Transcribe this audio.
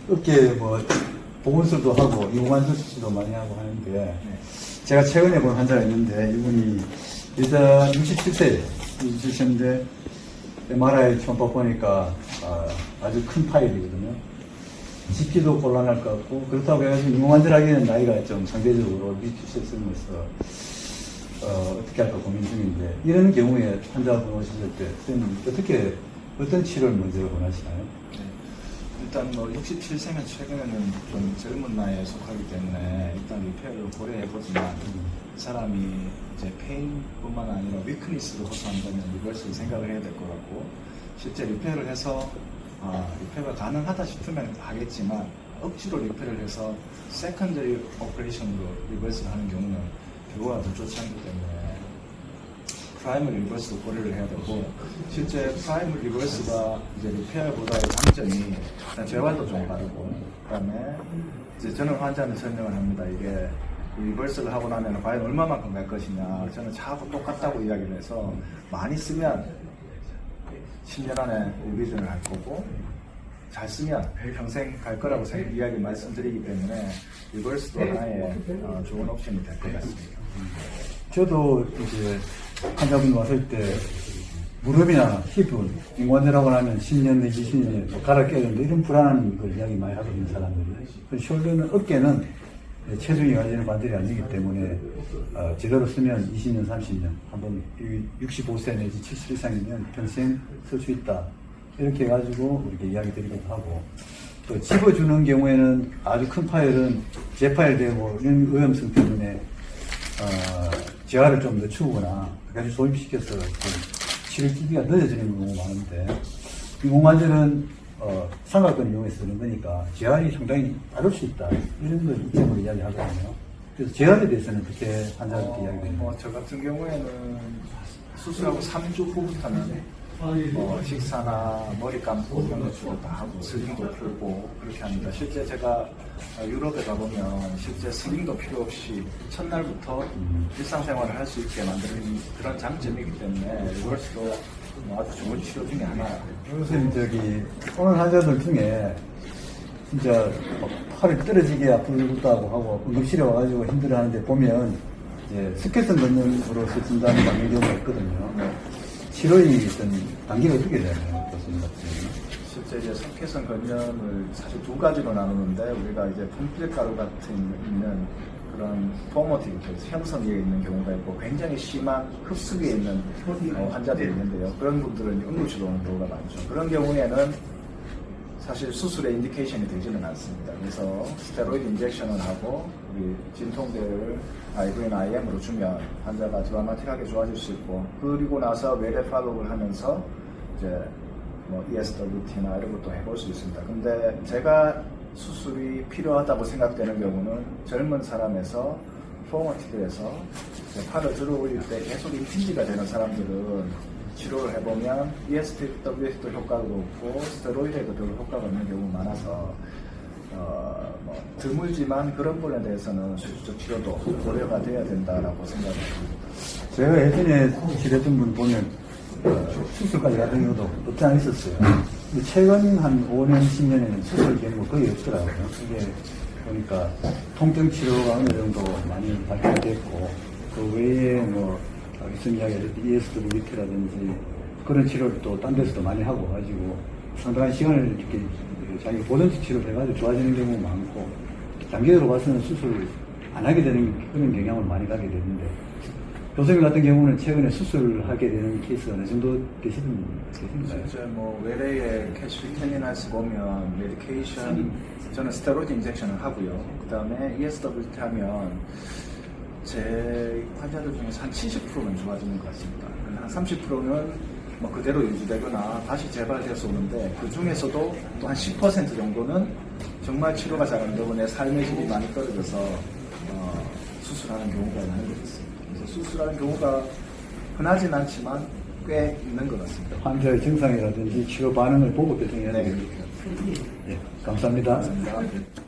어깨 뭐 보건술도 하고 이공환절 수술도 많이 하고 하는데 제가 최근에 본 환자가 있는데 이분이 일단 67세인데 MRI 초음파 보니까 아주 큰 파일이거든요. 짚기도 곤란할 것 같고 그렇다고 해가지고 이공환절하기에는 나이가 좀 상대적으로 미치셨으면서 어떻게 할까 고민 중인데 이런 경우에 환자분 오셨을 때 선생님 어떤 치료를 먼저 원하시나요? 네. 일단 뭐 67세면 최근에는 좀 젊은 나이에 속하기 때문에 일단 리페어를 고려해보지만 사람이 이제 페인뿐만 아니라 위크니스로 호소한다면 이것을 생각을 해야 될 것 같고 실제 리페어를 해서 리페어가 가능하다 싶으면 하겠지만 억지로 리페어를 해서 세컨더리 오퍼레이션으로 리버스를 하는 경우는 결과가 더 좋지 않기 때문에 프라이머리 리버스도 고려를 해야 되고 실제 프라이머리 리버스가 이제 리페어보다의 장점이 일단 재활도 좀 빠르고 그다음에 이제 저는 환자한테 설명을 합니다. 이게 리버스를 하고 나면 과연 얼마만큼 갈 것이냐 저는 자꾸 똑같다고 이야기를 해서 많이 쓰면 10년 안에 리비전을 할 거고 잘 쓰면 평생 갈 거라고 이야기 말씀드리기 때문에 리버스도 하나의 좋은 옵션이 될 것 같습니다. 저도 이제 환자분 왔을 때 무릎이나 힙은 인관절하고 나면 10년 내지 20년 갈아 껴야 되는데 이런 불안한 걸 이야기 많이 하거든요, 사람들이. 숄더는, 어깨는 체중이 가지는 관절이 아니기 때문에 제대로 쓰면 20년, 30년, 한번 65세 내지 70 이상이면 평생 쓸 수 있다. 이렇게 해가지고 이렇게 이야기 드리기도 하고 또 집어주는 경우에는 아주 큰 파일은 재파일 되고 이런 오염성 때문에 재활을 좀 늦추거나 그래서 소입시켜서 치료 기기가 늦어지는 경우가 많은데 인공관절은 삼각근을 이용해서 쓰는 거니까 재활이 상당히 빠를 수 있다 이런 걸 이점으로 이야기하거든요. 그래서 재활에 대해서는 어떻게 환자한테 이야기되나요? 저 같은 경우에는 수술하고 3주 후부터는 식사나 머리 감고 이런 것들도 다 하고 슬링도 풀고 그렇게 합니다. 실제 제가 유럽에 가보면 실제 슬링도 필요 없이 첫날부터 일상생활을 할 수 있게 만드는 그런 장점이기 때문에 이것도 아주 좋은 치료 중에 하나예요. 선생님 오늘 환자들 중에 진짜 팔이 떨어지게 아프다고 하고 응급실에 와가지고 힘들어하는데 보면 이제 스케선 건염으로서 진단을 받는 경우가 있거든요. 치료의 어떤 단계가 어떻게 되나요? 교수님 같은 경우는? 실제 이제 석회성 건염을 사실 두 가지로 나누는데 우리가 이제 분필가루 같은 있는 그런 포머티브 형성 위에 있는 경우가 있고 굉장히 심한 흡수 위에 있는 환자들이 있는데요. 그런 분들은 응급실로 오는 경우가 많죠. 그런 경우에는 사실 수술의 인디케이션이 되지는 않습니다. 그래서 스테로이드 인젝션을 하고 우리 진통제를 IV나 IM으로 주면 환자가 드라마틱하게 좋아질 수 있고 그리고 나서 외래 팔로우를 하면서 이제 뭐 ESWT나 이런 것도 해볼 수 있습니다. 근데 제가 수술이 필요하다고 생각되는 경우는 젊은 사람에서 포머티드에서 팔을 들어 올릴 때 계속 임핀지가 되는 사람들은 치료를 해보면 ESWT도 효과가 없고 스테로이드에도 별로 효과가 없는 경우가 많아서 드물지만 그런 분에 대해서는 수술적 치료도 고려가 돼야 된다라고 생각합니다. 제가 예전에 치료했던 분 보면 수술까지 가던 경우도 없지 않아 있었어요. 근데 최근 한 5년, 10년에는 수술 개념이 거의 없더라고요. 이게 보니까 통증 치료가 어느 정도 많이 발달됐고 그 외에 뭐 교수님 이야기하셨던 ESWT라든지 그런 치료를 또 딴 데서도 많이 하고 가지고 상당한 시간을 이렇게 자기가 보던지 치료를 해가지고 좋아지는 경우가 많고 장기적으로 봐서는 수술을 안 하게 되는 그런 경향을 많이 가게 되는데 교수님 같은 경우는 최근에 수술하게 되는 케이스가 어느 정도 계신가요? 실제 뭐 외래의 캐시피테니나스 보면 메디케이션 저는 스테로이드 인젝션을 하고요. 그 다음에 ESWT 하면 제 환자들 중에서 한 70%는 좋아지는 것 같습니다. 한 30%는 뭐 그대로 유지되거나 다시 재발돼서 오는데 그 중에서도 또 한 10% 정도는 정말 치료가 잘 안 되고 내 삶의 질이 많이 떨어져서 수술하는 경우가 많은 것 같습니다. 그래서 수술하는 경우가 흔하진 않지만 꽤 있는 것 같습니다. 환자의 증상이라든지 치료 반응을 보고 결정해야 되겠습니다. 네, 감사합니다. 감사합니다.